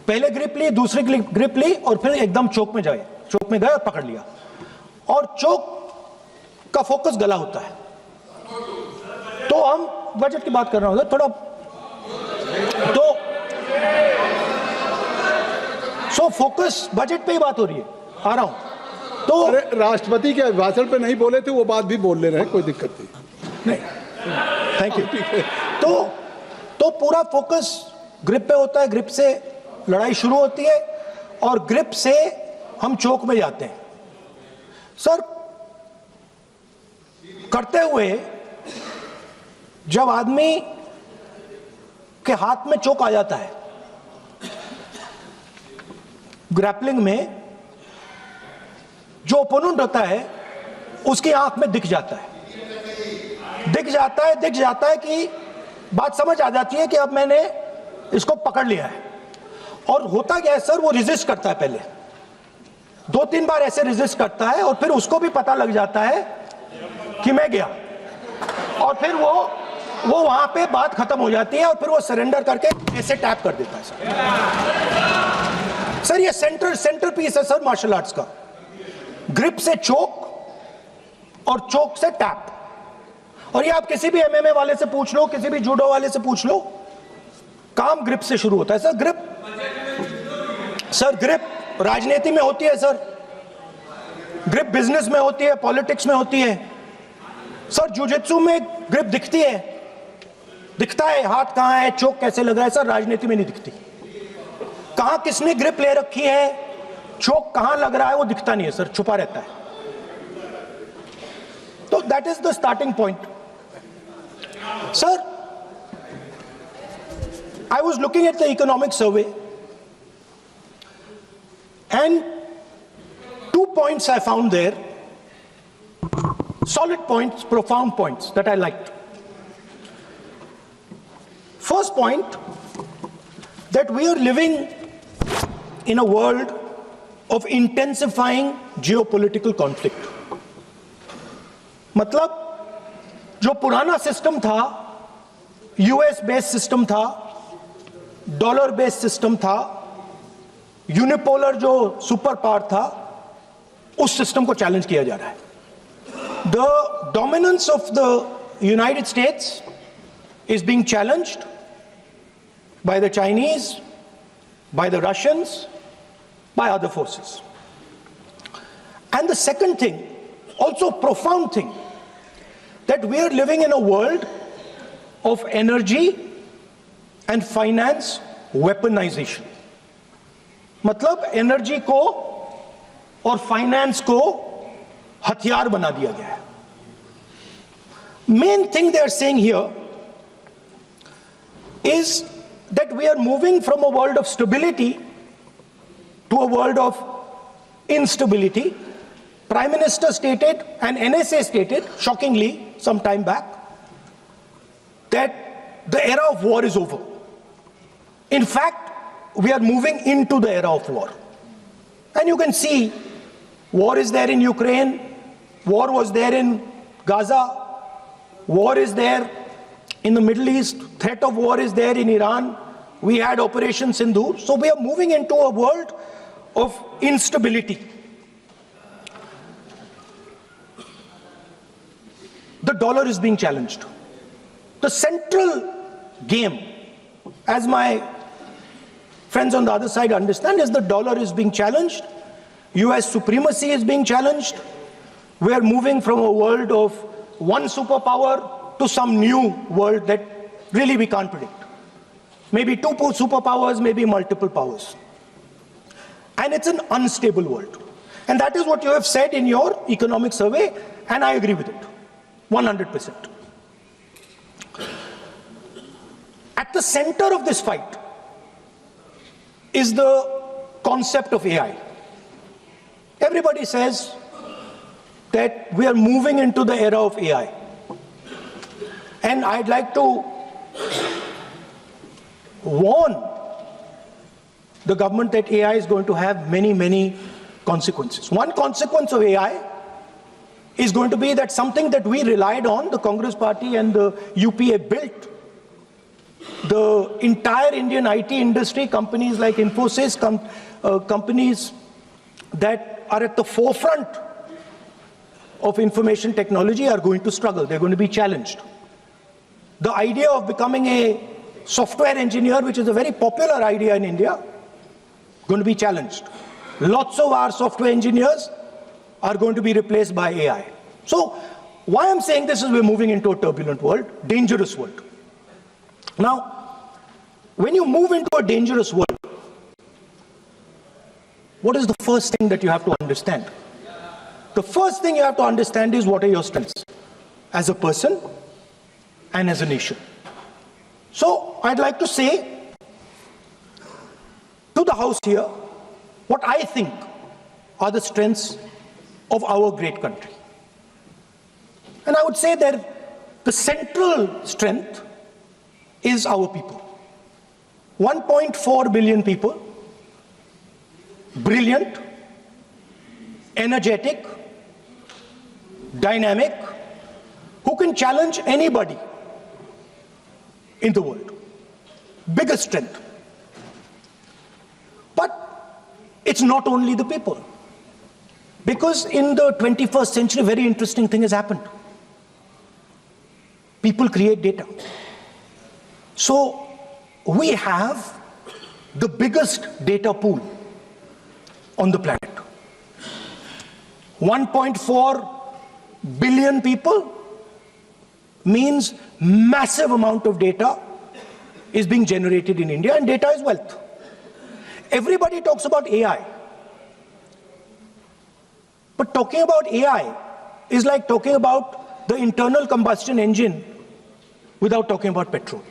पहले ग्रिप ली, दूसरी ग्रिप ली और फिर एकदम चौक में गए और पकड़ लिया। और चौक का फोकस गला होता है। तो हम बजट की बात कर रहे होंगे थोड़ा, तो सो फोकस बजट पे ही बात हो रही है, आ रहा हूं। तो अरे राष्ट्रपति के भाषण पे नहीं बोले थे, वो बात भी बोल ले रहे हैं, कोई दिक्कत नहीं। Thank you. तो पूरा फोकस ग्रिप पे होता है, ग्रिप से लड़ाई शुरू होती है और ग्रिप से हम चौक में जाते हैं। सर, करते हुए जब आदमी के हाथ में चौक आ जाता है, ग्रैपलिंग में जो ओपोनेंट होता है उसकी आंख में दिख जाता है कि बात समझ आ जाती है कि अब मैंने इसको पकड़ लिया है। और होता क्या है सर, वो रेजिस्ट करता है, पहले 2-3 बार ऐसे रेजिस्ट करता है और फिर उसको भी पता लग जाता है कि मैं गया, और फिर वो वहां पे बात खत्म हो जाती है और फिर वो सरेंडर करके ऐसे टैप कर देता है। सर ये सेंटर पीस है सर मार्शल आर्ट्स का, ग्रिप से चोक और चोक से टैप। और ये आप किसी भी एमएमए वाले से पूछ लो, किसी भी जूडो वाले से पूछ लो, काम ग्रिप से शुरू होता है। सर ग्रिप राजनीति में होती है सर, ग्रिप बिजनेस में होती है, पॉलिटिक्स में होती है सर। जुजित्सु में ग्रिप दिखता है हाथ कहां है, चोक कैसे लग रहा है सर, राजनीति में नहीं दिखती। कहां किसने ग्रिप ले रखी है, चोक कहां लग रहा है, वो दिखता नहीं है सर, छुपा रहता है। तो that is the starting point. Sir, I was looking at the economic survey and 2 points I found there, solid points, profound points that I liked. First point, that we are living in a world of intensifying geopolitical conflict. मतलब जो पुराना system था, US based system था, dollar based system था, unipolar जो super power था, उस system को चैलेंज किया जा रहा है। The dominance of the United states is being challenged by the Chinese, by the Russians, by other forces. And the second thing, also profound thing, that we are living in a world of energy and finance weaponization. मतलब energy को और finance को हथियार बना दिया गया है। Main thing they are saying here is that we are moving from a world of stability to a world of instability. Prime Minister stated and NSA stated, shockingly, some time back, that the era of war is over. In fact, we are moving into the era of war. And you can see, war is there in Ukraine, war was there in Gaza, war is there in the Middle East, threat of war is there in Iran. We had Operation Sindoor. So we are moving into a world of instability. The dollar is being challenged. The central game, as my friends on the other side understand, is the dollar is being challenged. US supremacy is being challenged. We are moving from a world of one superpower to some new world that really we can't predict. Maybe 2 superpowers, maybe multiple powers. And it's an unstable world. And that is what you have said in your economic survey, and I agree with it, 100%. At the center of this fight is the concept of AI. Everybody says that we are moving into the era of AI. And I'd like to warn the government that AI is going to have many, many consequences. One consequence of AI is going to be that something that we relied on, the Congress party and the UPA built, the entire Indian IT industry, companies like Infosys, companies that are at the forefront of information technology are going to struggle. They're going to be challenged. The idea of becoming a software engineer, which is a very popular idea in India, going to be challenged. Lots of our software engineers are going to be replaced by AI. So why I'm saying this is we're moving into a turbulent world, dangerous world. Now, when you move into a dangerous world, what is the first thing that you have to understand? The first thing you have to understand is what are your strengths as a person and as a nation. So I'd like to say to the House here what I think are the strengths of our great country. And I would say that the central strength is our people. 1.4 billion people, brilliant, energetic, dynamic, who can challenge anybody in the world. Biggest strength. But it's not only the people. Because in the 21st century, a very interesting thing has happened. People create data. So we have the biggest data pool on the planet. 1.4 billion people means massive amount of data is being generated in India, and data is wealth. Everybody talks about AI. But talking about AI is like talking about the internal combustion engine without talking about petrol.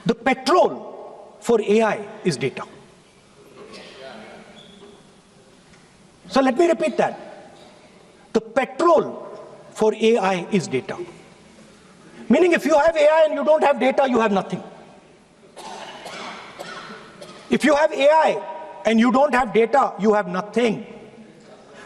The petrol for AI is data. So let me repeat that. The petrol for AI is data. Meaning if you have AI and you don't have data, you have nothing. If you have AI and you don't have data, you have nothing.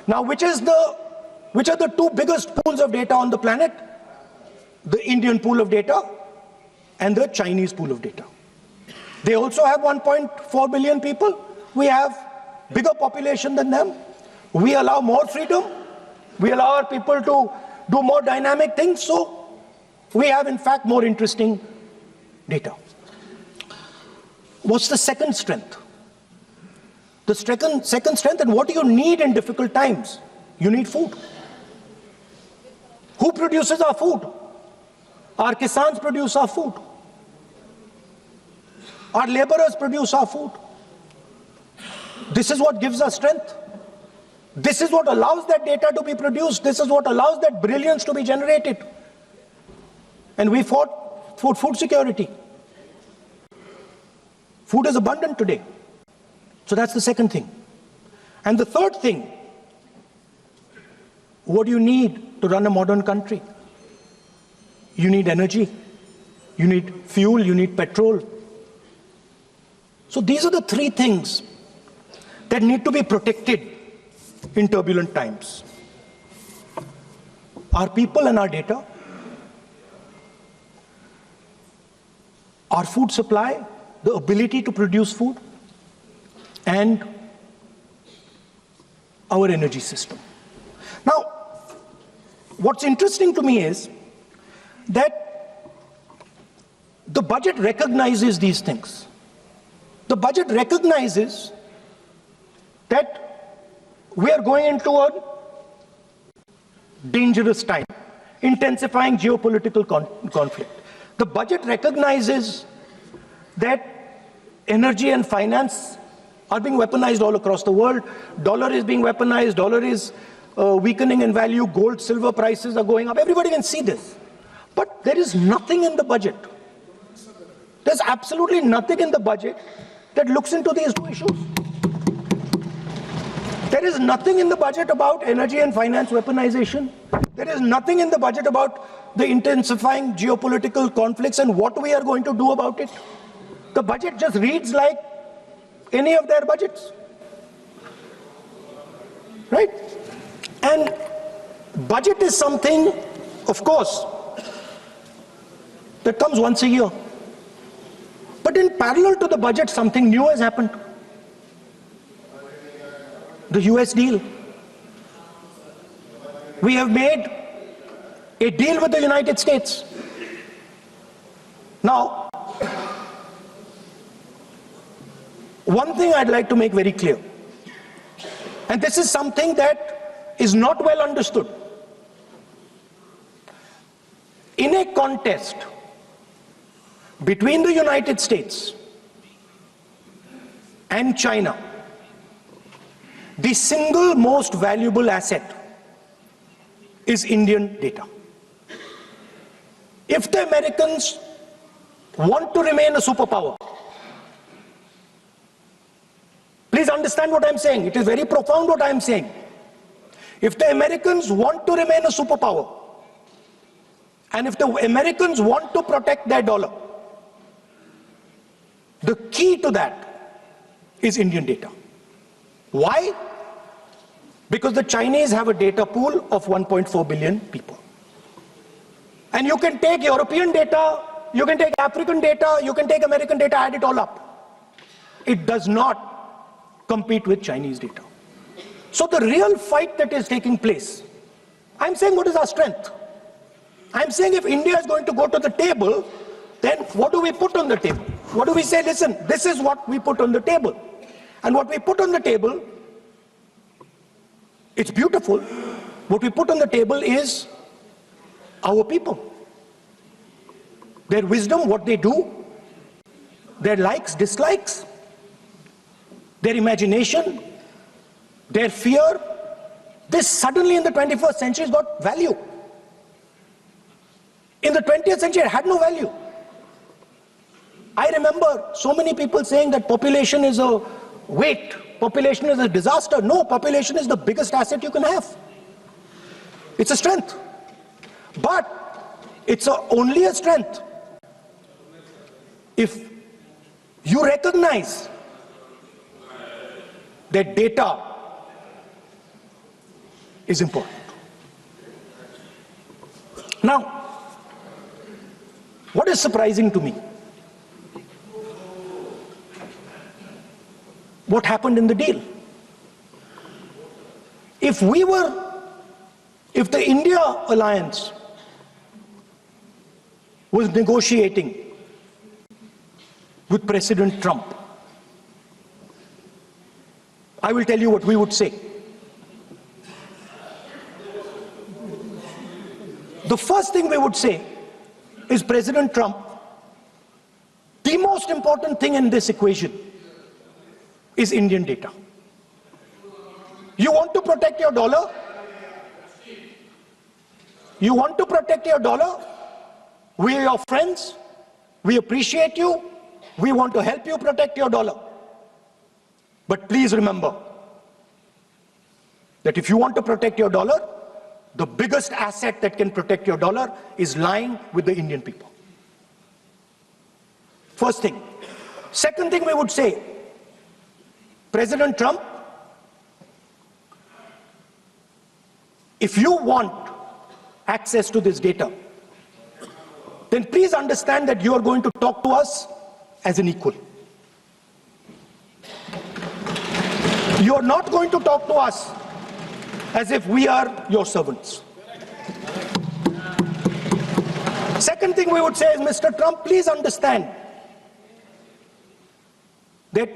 Now, which are the two biggest pools of data on the planet? The Indian pool of data and the Chinese pool of data. They also have 1.4 billion people. We have bigger population than them. We allow more freedom. We allow our people to do more dynamic things. So we have, in fact, more interesting data. What's the second strength? The second strength, and what do you need in difficult times? You need food. Who produces our food? Our kisans produce our food. Our laborers produce our food. This is what gives us strength. This is what allows that data to be produced. This is what allows that brilliance to be generated. And we fought for food security. Food is abundant today. So that's the second thing. And the third thing, what do you need to run a modern country? You need energy. You need fuel. You need petrol. So these are the three things that need to be protected in turbulent times. Our people and our data, our food supply, the ability to produce food, and our energy system. Now, what's interesting to me is that the budget recognizes these things. The budget recognizes that we are going into a dangerous time, intensifying geopolitical conflict. The budget recognizes that energy and finance are being weaponized all across the world. Dollar is being weaponized, dollar is weakening in value, gold, silver prices are going up. Everybody can see this. But there is nothing in the budget. There's absolutely nothing in the budget that looks into these two issues. There is nothing in the budget about energy and finance weaponization. There is nothing in the budget about the intensifying geopolitical conflicts and what we are going to do about it. The budget just reads like any of their budgets. Right? And budget is something, of course, that comes once a year. But in parallel to the budget, something new has happened. The US deal. We have made a deal with the United States. Now, one thing I'd like to make very clear, and this is something that is not well understood. In a contest between the United States and China, the single most valuable asset is Indian data. If the Americans want to remain a superpower, please understand what I'm saying. It is very profound what I'm saying. If the Americans want to remain a superpower, and if the Americans want to protect their dollar, the key to that is Indian data. Why? Because the Chinese have a data pool of 1.4 billion people. And you can take European data, you can take African data, you can take American data, add it all up. It does not compete with Chinese data. So the real fight that is taking place, I'm saying what is our strength? I'm saying if India is going to go to the table, then what do we put on the table? What do we say? Listen, this is what we put on the table. And what we put on the table, it's beautiful. What we put on the table is our people. Their wisdom, what they do, their likes, dislikes, their imagination, their fear. This suddenly in the 21st century has got value. In the 20th century, it had no value. I remember so many people saying that population is a weight, population is a disaster. No, population is the biggest asset you can have. It's a strength. But it's only a strength if you recognize that data is important. Now, what is surprising to me? What happened in the deal? If the India alliance was negotiating with President Trump, I will tell you what we would say. The first thing we would say is, President Trump, the most important thing in this equation is Indian data. You want to protect your dollar? You want to protect your dollar? We are your friends. We appreciate you. We want to help you protect your dollar. But please remember that if you want to protect your dollar, the biggest asset that can protect your dollar is lying with the Indian people. First thing. Second thing we would say, President Trump, if you want access to this data, then please understand that you are going to talk to us as an equal. You are not going to talk to us as if we are your servants. Second thing we would say is, Mr. Trump, please understand that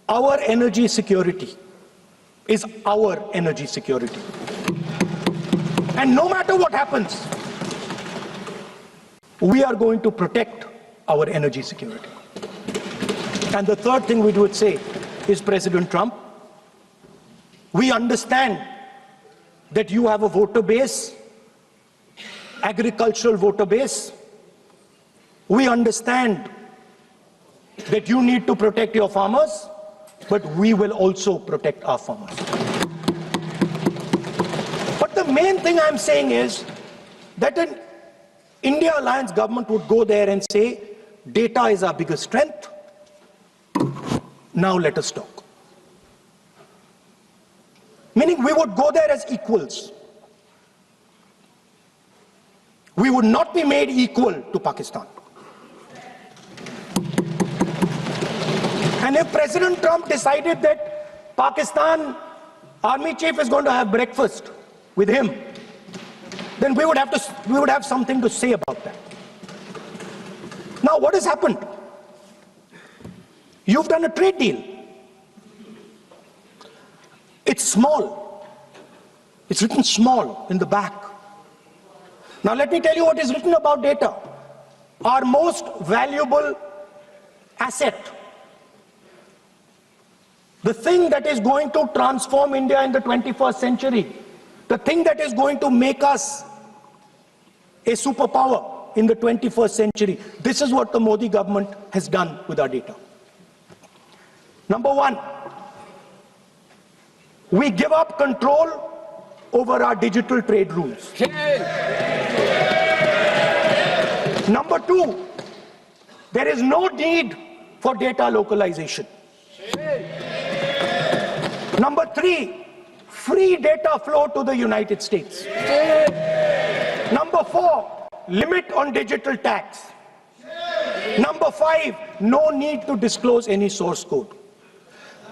our energy security is our energy security. And no matter what happens, we are going to protect our energy security. And the third thing we would say is, President Trump, we understand that you have a voter base, agricultural voter base. We understand that you need to protect your farmers, but we will also protect our farmers. But the main thing I'm saying is that an India alliance government would go there and say, data is our biggest strength. Now let us talk. Meaning we would go there as equals. We would not be made equal to Pakistan. And if President Trump decided that Pakistan army chief is going to have breakfast with him, then we would have something to say about that. Now, what has happened? You've done a trade deal. It's small. It's written small in the back. Now, let me tell you what is written about data. Our most valuable asset, the thing that is going to transform India in the 21st century, the thing that is going to make us a superpower in the 21st century. This is what the Modi government has done with our data. Number one, we give up control over our digital trade rules. Number two, there is no need for data localization. Number three, free data flow to the United States. Number four, limit on digital tax. Number five, no need to disclose any source code.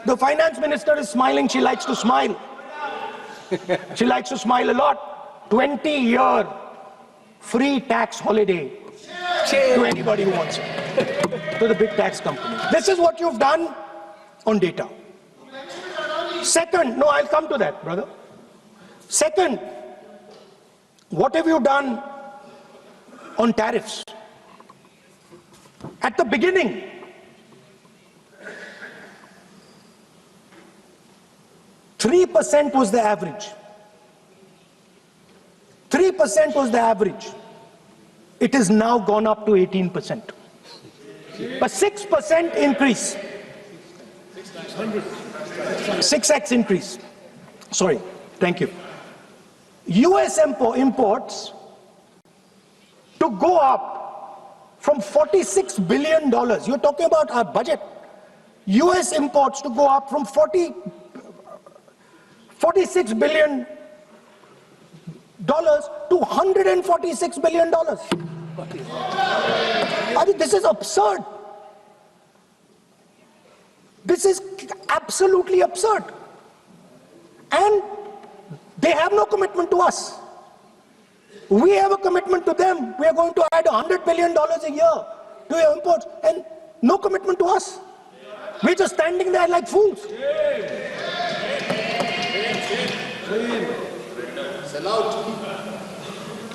The finance minister is smiling. She likes to smile. She likes to smile a lot. 20-year free tax holiday to anybody who wants it, to the big tax companies. This is what you've done on data. Second, no, I'll come to that, brother. Second, what have you done on tariffs? At the beginning, %3 was the average. 3% was the average. It has now gone up to 18%. A 6% increase. 6x increase. Sorry, thank you. US imports to go up from $46 billion. You're talking about our budget. US imports to go up from $46 billion to $146 billion. I mean, this is absurd. This is absolutely absurd. And they have no commitment to us. We have a commitment to them. We are going to add $100 billion a year to your imports, and no commitment to us. We're just standing there like fools.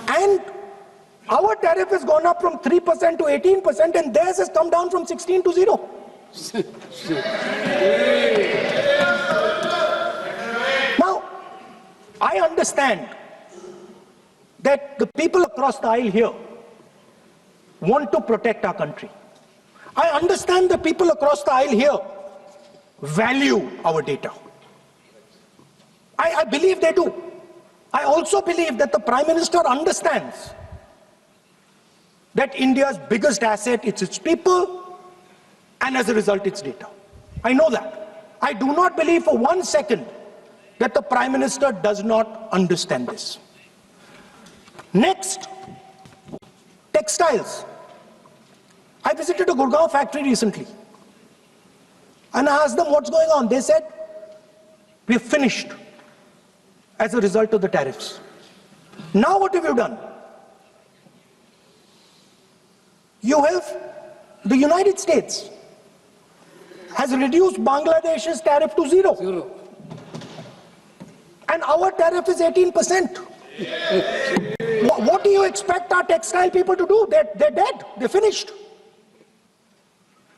And our tariff has gone up from 3% to 18%, and theirs has come down from 16 to 0. Now, I understand that the people across the aisle here want to protect our country. I understand the people across the aisle here value our data. I believe they do. I also believe that the Prime Minister understands that India's biggest asset is its people, and as a result, its data. I know that. I do not believe for 1 second that the Prime Minister does not understand this. Next, textiles. I visited a Gurgaon factory recently, and I asked them what's going on. They said, we're finished as a result of the tariffs. Now what have you done? You have, the United States has reduced Bangladesh's tariff to 0. And our tariff is 18%. What do you expect our textile people to do? They're dead. They're finished.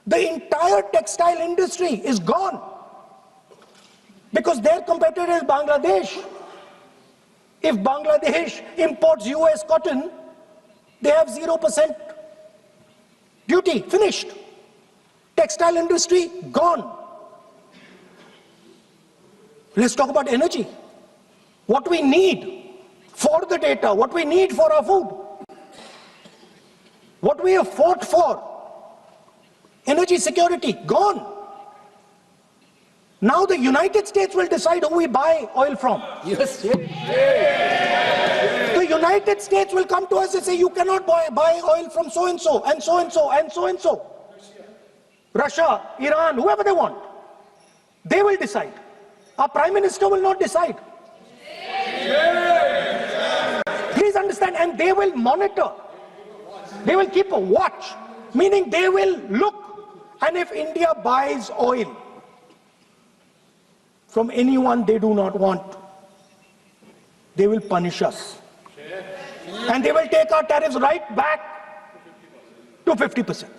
The entire textile industry is gone because their competitor is Bangladesh. If Bangladesh imports US cotton, they have 0% duty. Finished. Textile industry gone. Let's talk about energy. What we need for the data, what we need for our food, what we have fought for, energy security, gone. Now the United States will decide who we buy oil from. Yes. The United States will come to us and say, you cannot buy oil from so-and-so, and so-and-so, and so-and-so. Russia, Iran, whoever they want. They will decide. Our Prime Minister will not decide. Please understand, and they will monitor. They will keep a watch, meaning they will look, and if India buys oil from anyone they do not want, they will punish us. And they will take our tariffs right back to 50%.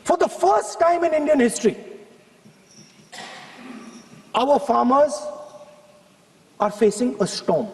For the first time in Indian history, our farmers are facing a storm.